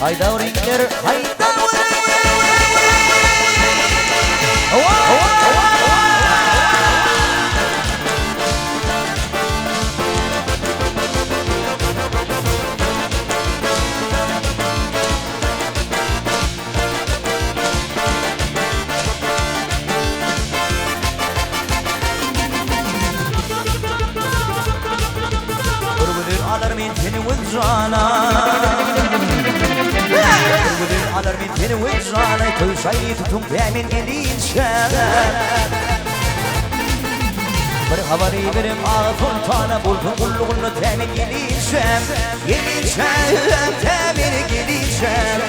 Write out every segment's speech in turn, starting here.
Haydavringlar من تاني وجرانا ودين على من تاني وجرانا كل شيء تتم من جديد شغال برخبري برم عاطل طانا بولتم كله كله تامن جديد شام جديد شام تامن جديد شام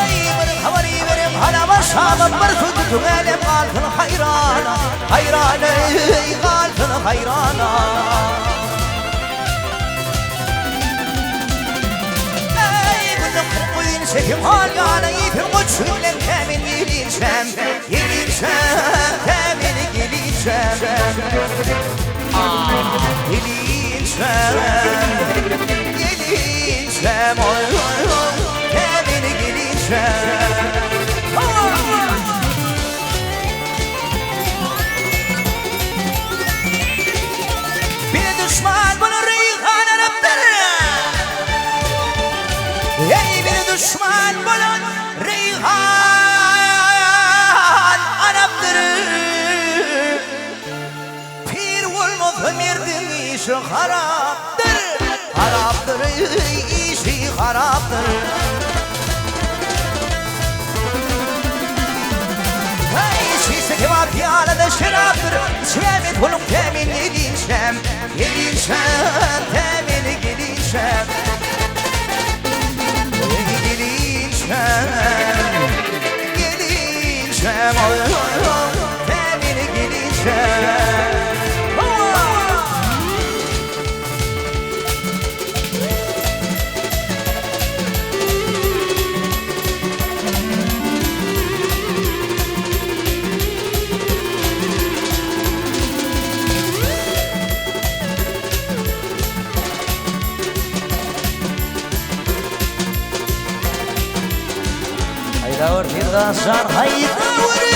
اي برخبري برم هلا بشام برفض تغالب قالتن حيرانا حيرانا قالتن حيرانا اي بدك تقولين شكم هالقانا يفهم وجهي لك تامن جديد شام جديد شام تامن جديد شام جديد شام جديد شام تامن جديد شام دشمن بنا ریحان نبتر یعنی بنا دشمن بنا ریحان نبتر پیر والمظلم يردم ایش خرابتر خرابتر ایشی خرابتر شيسك ما بيالا ده شرابتر شامت ولم تامن يدين شام يدين شام تامن يدين شام يدين شام يدين شام تامن يدين شام دور في الغشار هيدوري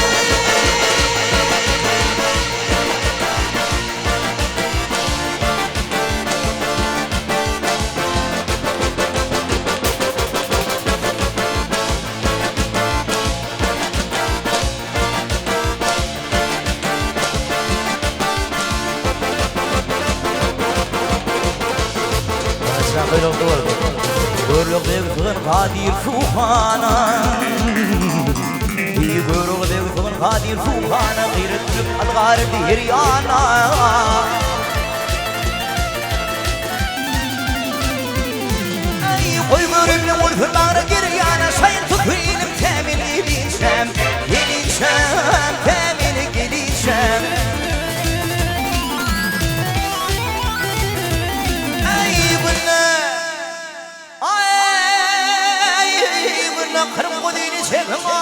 دور لو بيغفر غادي الفوخانا يقولوا غذيك من غادي الفوخانة غير الدب الغارب هريانا أي قوي مرمي والفرمان قريانا شاين تكوين متامن يدين شام يدين شام تامن يدين شام أي قلنا خرم قديني شبه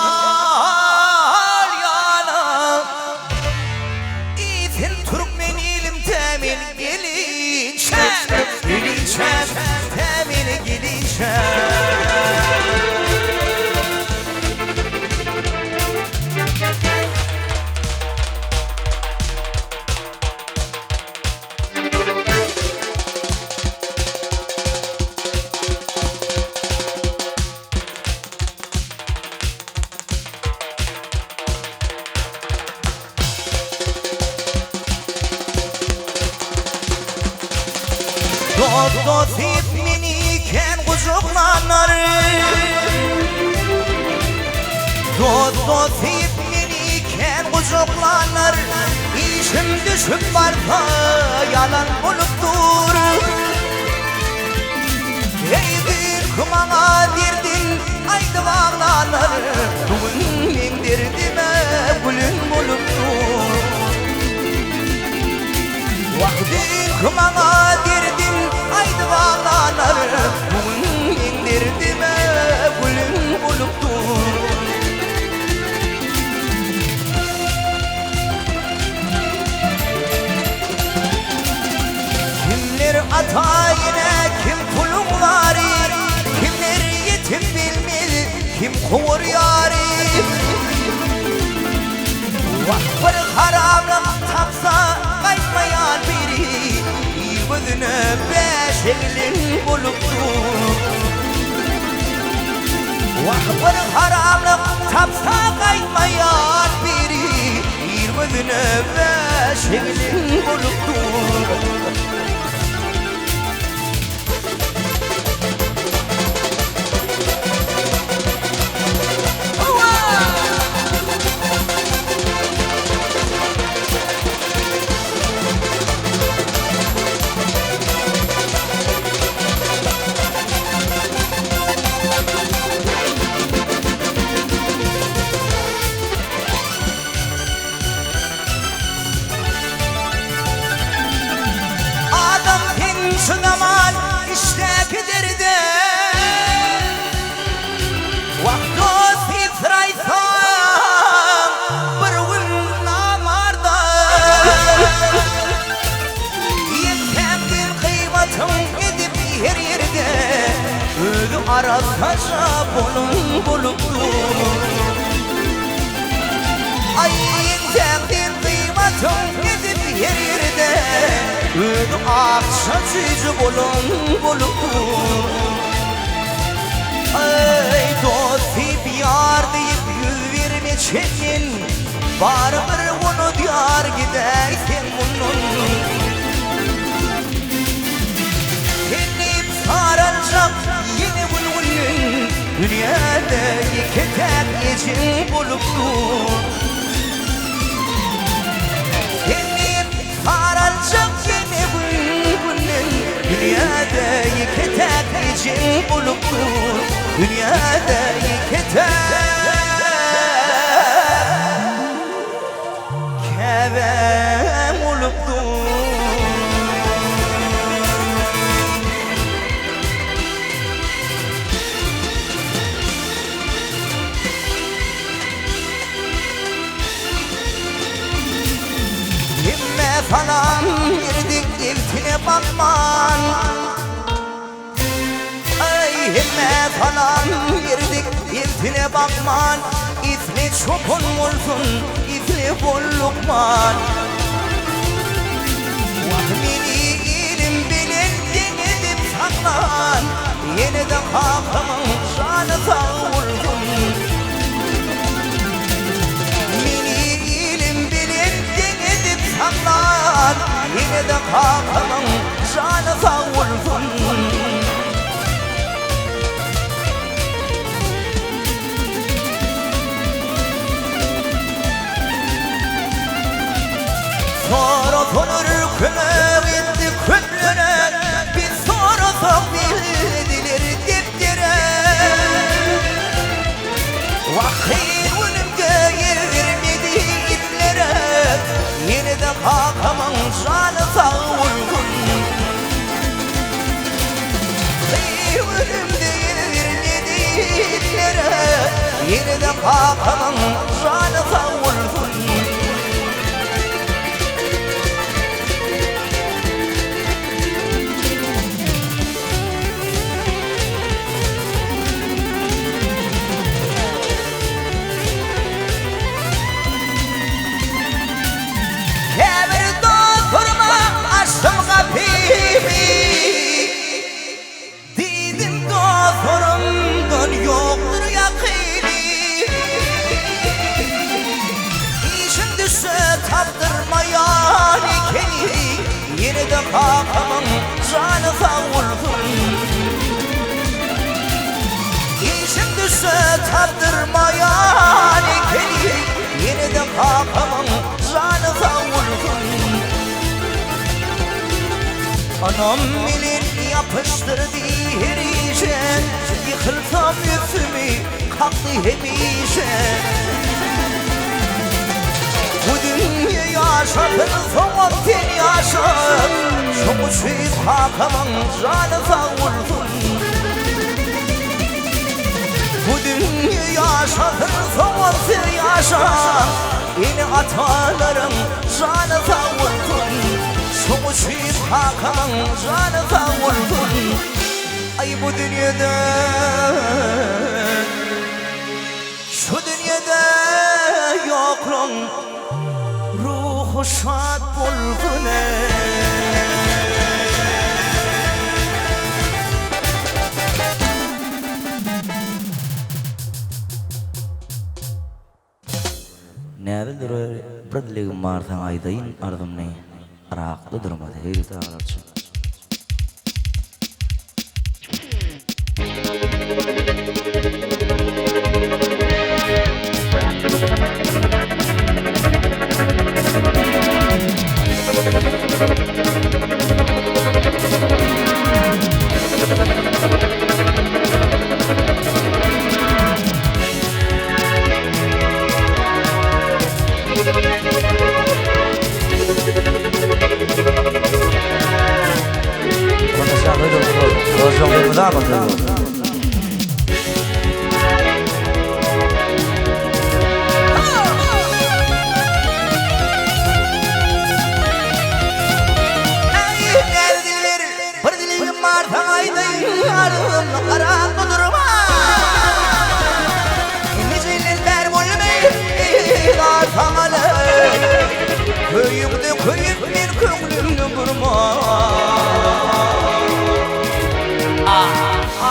دوثيب مني كان غزقنا النار دوثيب مني كان غزقنا النار يشم دشم برفا يالان بلبدور يديركم غادير دين ايد واغلانر دون من دردما بلن بلبدور وحديركم غادير دين ايد واغلانر دون من دردما بلن بلبدور atayına kim kulunları, kimleri yetim bilmeli, kim kovur yari. Bir haramlık tapsa kaytmayan biri, gözüne beş elin buluptu. Bir haramlık tapsa kaytmayan biri, gözüne beş elin buluptu. Şu zaman işte giderdi vakti titraysan bir gün namarda yetmedin kıymatım edip her yerde ölü arasaca buluptu. Ay yetmedin kıymatım edip her yerde ölü akşacıcı buluptu. Ay dosti bir yar deyip yüz vermeçenin, var bir onu diyar giderken bunun. Kendip sarılacak yeni bulunun, dünyada iki tek için buluptu. Kendip sarılacak yeni bulunun, dünyada iki tek için buluptu. Dünyada iki tek kevem buluptu. Himme falan girdik iltine bakman, himme falan girdik iltine bakman. İfli çokun olsun, ifli bollukman. Vahmini ilim bilin denedim saklan, yeniden hakamın şanı sağ olsun. Mini ilim bilin denedim saklan, yeniden hakamın şanı sağ olsun. Sonra konur kılık etti küllere, biz sonrasak bildiler dipdire. Vahir önümde yer vermedi itlere, yeniden hakamın şanı sağ olsun. Vahir önümde yer vermedi itlere, yeniden hakamın şanı sağ olsun. Dedim dostlarımdan yoktur yakini, İşin düşse taptırmayan ikeni, yeniden hakamın canı sağ olsun. İşin düşse taptırmayan ikeni, yeniden hakamın canı sağ olsun. Anam bilin yapıştırdı her işe, yıkılsam yüzümü kalktı hemişe. Bu dünya yaşatır son sen yaşa, çok uçuyuz hakamın canı sağ olsun. Bu dünya yaşatır son sen yaşa, yeni ataların canı sağ olsun. Soğuşup hakan canıza vurdun. Ay bu dünyada, şu dünyada yokluğun ruhu şad bulgun. Nerede berdiri martang aydain ardımne araklı durmadı heyri tağlarçı. Köyümde köyüm bir kömrümde durma.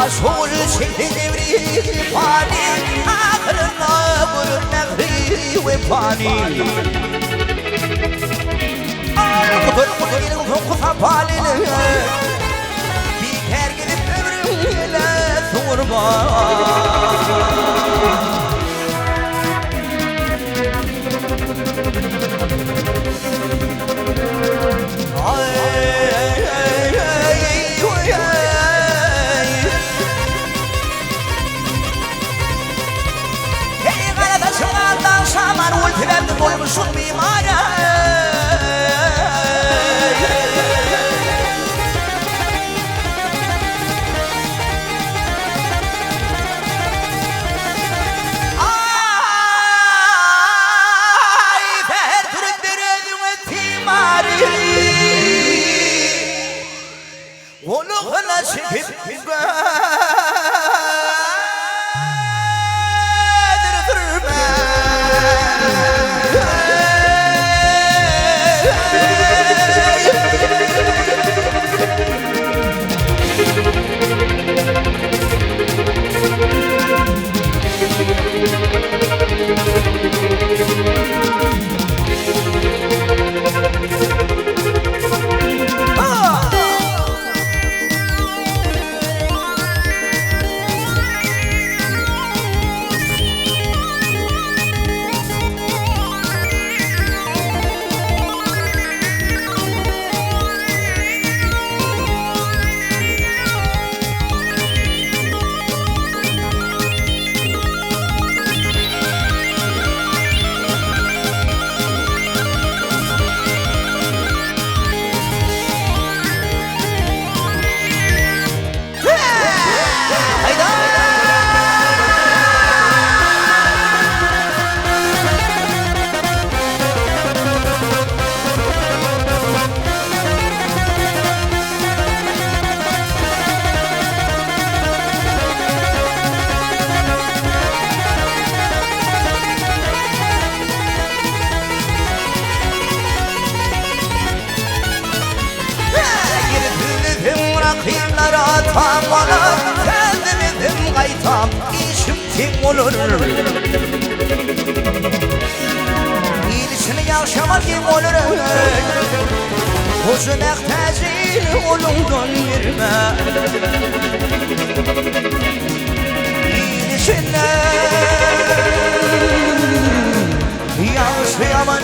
Aşol çekti devri fani, ahırına vurur nehri ve fani. Kudur kudur kokusa palini, bir ker gidip ömrümle sorma. Olmuşum mimara. Ay fer durup verelim timari. Onu hala çekip Tamana kendimizim kaytam işim tim olur. İlişini yaşama kim olur. Kuşu mehtacil olundan girme. İlişine yaşayamam.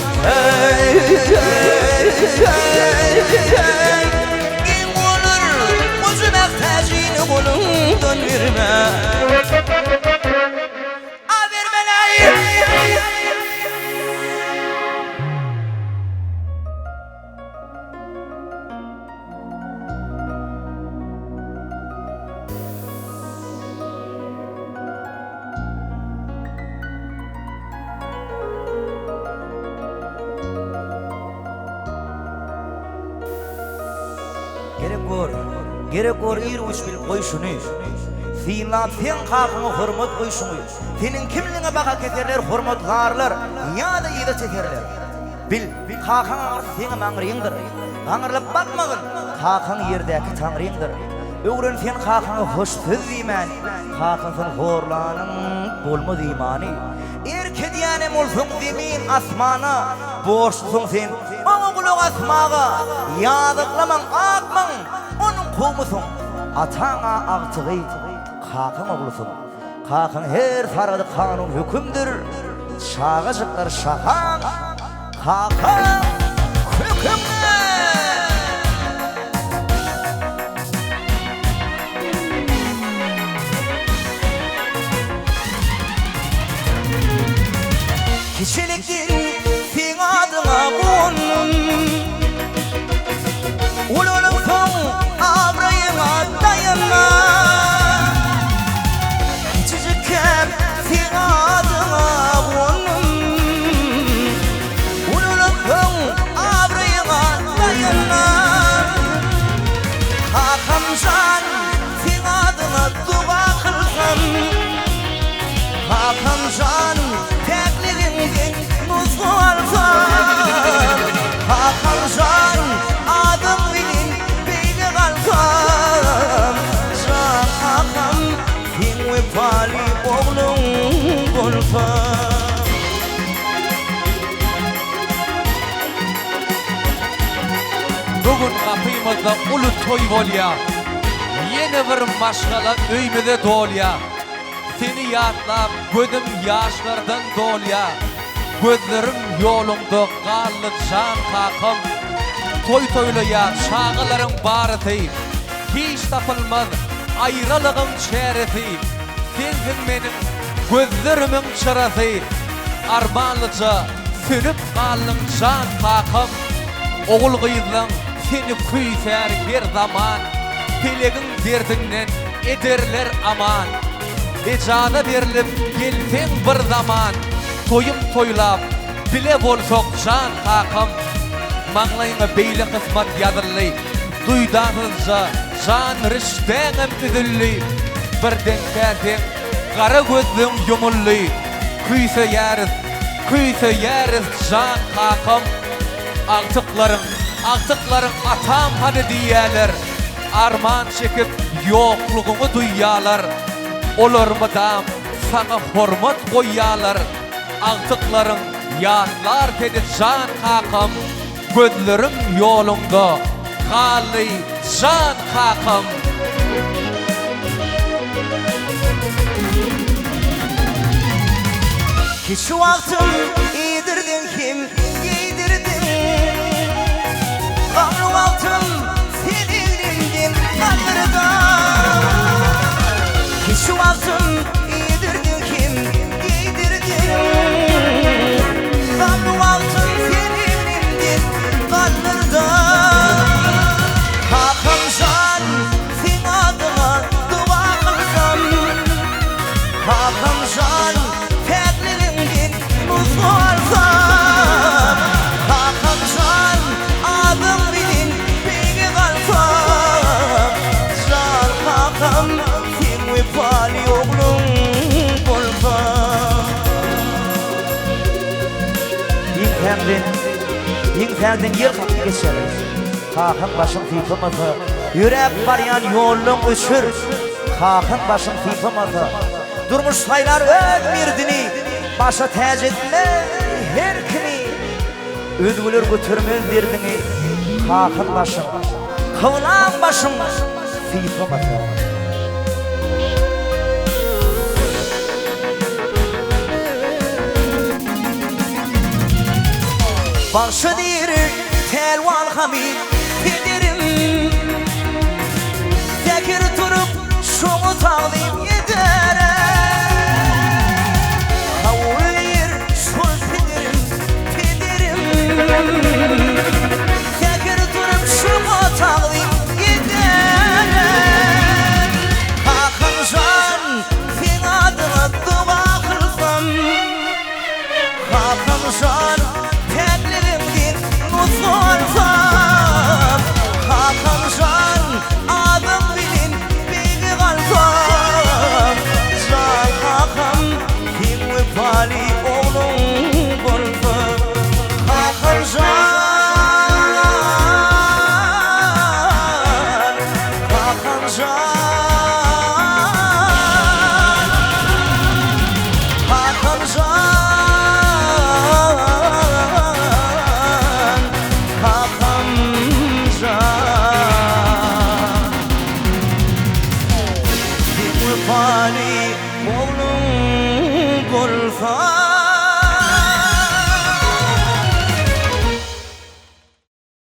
Bulundan verme. Verme layık. Gerek gör ir uç bil koyşunu. Finland sen halkına hürmet koyşunu. Senin kimliğine baka keterler, hürmetlarlar. Ya da iyide çekerler. Bil, halkın ağrısı seni mağrıyındır. Ağırlıp bakmağın, halkın yerdeki tanrıyındır. Öğren sen halkına hoş söz iman. Halkın sen horlanın, bolmaz imani. Erkediyanem olsun zemin asmana. Boşsun sen, ona kulak asmağa. Yadıklaman, akman, onun kumusun. Atana aktığı, halkın oğlusun. Halkın her sarıdı kanun hükümdür. Şağıcıklar şahan, halkın hükümdür. Kişiliktir sen adına konun. Ulunun son abrayına dayanma. Küçücükken sen adına konun. Ulunun son abrayına dayanma. Hakamcan sen adına dua kılsan. Hakamcan Hakamcan adım bilin beyni kalsam. Şahakam sen vefali oğlum bulsam. Bugün kapımızda ulu toy bolya. Yeni bir maşgala öymede dolya. Seni yadlap gözüm yaşlardan dolya. Gözlerim yolunda qallık can takım. Toy toylaya şağıların barıtı. Hiç tapılmaz ayrılığın çeresi. Sensin benim gözlerimin çırası. Armanlıca sönüp qallın can takım. Oğul kıyızlan seni kuyser bir zaman. Pelegin derdinden ederler aman. Ecada verilip gelsen bir zaman. Toyum toylap bile bolsok can takım. Mağlayına beyle kısmat yadırlı. Duydanızca can riştenem üzüllü. Birden terden kara gözlüm yumullu. Kuysa yeriz can takım. Aktıkların atam hadi diyeler. Arman çekip yokluğumu duyyalar. Olur mu dam sana hürmet koyyalar. Aktıkların yadlar dedi can kakım. Gözlerim yolunda kallı can kakım. Hiç vaktim iyidirdin kim giydirdin. Kanlı vaktim silindin kanırda. Hiç vaktim iyidirdin kim giydirdin. Kanlı vaktim silindin kanırda. Hakamcan sen adına dua kılsam. Hakamcan Hakamcan adım bilin beni kalsam. Can hakam sen vefali oğlum bulsam. İnkenden yer kapı geçeriz. Hakam başın fifamazı yürek varyan yolun uçur. Hakam başın fifamazı durmuş saylar ömürdini. Başa tec etme her kini. Özgülür götürmez derdini. Kakın başım, kıvılan başım fifamazı. Başı dir telvan hamid pederim. Tekir turup şunu tağlayıp yederim. Tekir durup şuma tağlayıp giderim. Hakamcan sen adına dua kılsam. Hakamcan teklifimdin nuz olsam. Fani oğlum bulsa